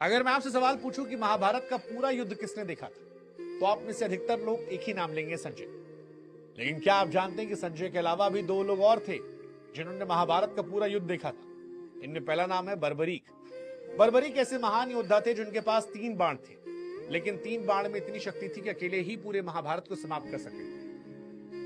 अगर मैं आपसे सवाल पूछूं कि महाभारत का पूरा युद्ध किसने देखा था, तो आप में से अधिकतर लोग एक ही नाम लेंगे, संजय। लेकिन क्या आप जानते हैं कि संजय के अलावा भी दो लोग और थे जिन्होंने महाभारत का पूरा युद्ध देखा था। इनमें पहला नाम है बर्बरीक। बर्बरीक ऐसे महान योद्धा थे जिनके पास 3 बाण थे, लेकिन 3 बाण में इतनी शक्ति थी कि अकेले ही पूरे महाभारत को समाप्त कर सके।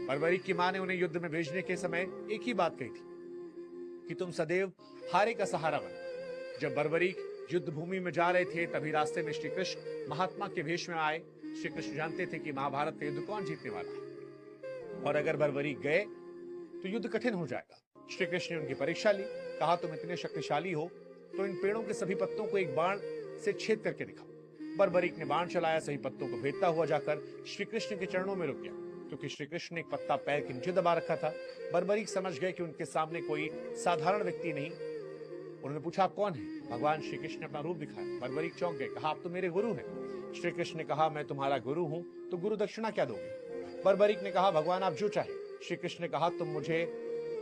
बर्बरीक की मां ने उन्हें युद्ध में भेजने के समय एक ही बात कही थी कि तुम सदैव हारे का सहारा बनो। जब बर्बरीक युद्ध भूमि में जा रहे थे, तभी रास्ते में श्री कृष्ण महात्मा के भेष में आए। श्री कृष्ण जानते थे कि महाभारत का युद्ध कौन जीतने वाला है, और अगर बर्बरीक गए तो युद्ध कठिन हो जाएगा। श्री कृष्ण ने उनकी परीक्षा ली। कहा, तुम इतने शक्तिशाली हो तो इन पेड़ों के सभी पत्तों को एक बाण से छेद करके दिखाओ। बर्बरीक ने बाण चलाया, सभी पत्तों को भेदता हुआ जाकर श्री कृष्ण के चरणों में रुक गया। क्योंकि श्री कृष्ण ने एक पत्ता पैर के नीचे दबा रखा था, बर्बरीक समझ गए कि उनके सामने कोई साधारण व्यक्ति नहीं। उन्होंने पूछा, आप कौन है? भगवान श्री कृष्ण ने अपना रूप दिखाया। बर्बरीक चौंक गए। कहा, आप तो मेरे गुरु हैं। श्री कृष्ण ने कहा, मैं तुम्हारा गुरु हूं तो गुरु दक्षिणा क्या दोगे? बर्बरीक ने कहा, भगवान आप जो चाहे। श्री कृष्ण ने कहा, तुम मुझे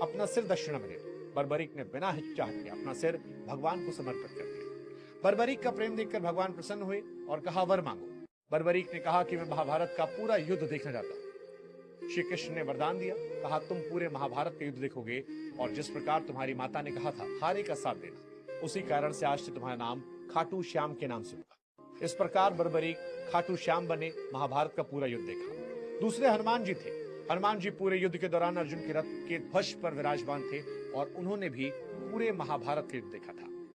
अपना सिर दक्षिणा में दे दो। बर्बरीक ने बिना हिचकिचाहट के अपना सिर भगवान को समर्पित कर दिया। बर्बरीक का प्रेम देखकर भगवान प्रसन्न हुए और कहा, वर मांगो। बर्बरीक ने कहा कि मैं महाभारत का पूरा युद्ध देखना चाहता हूं। श्री कृष्ण ने वरदान दिया। कहा, तुम पूरे महाभारत का युद्ध देखोगे और जिस प्रकार तुम्हारी माता ने कहा था हारे का साथ देना, उसी कारण से आज से तुम्हारा नाम खाटू श्याम के नाम से होगा। इस प्रकार बर्बरीक खाटू श्याम बने, महाभारत का पूरा युद्ध देखा। दूसरे हनुमान जी थे। हनुमान जी पूरे युद्ध के दौरान अर्जुन के रथ के ध्वज पर विराजमान थे और उन्होंने भी पूरे महाभारत का युद्ध देखा था।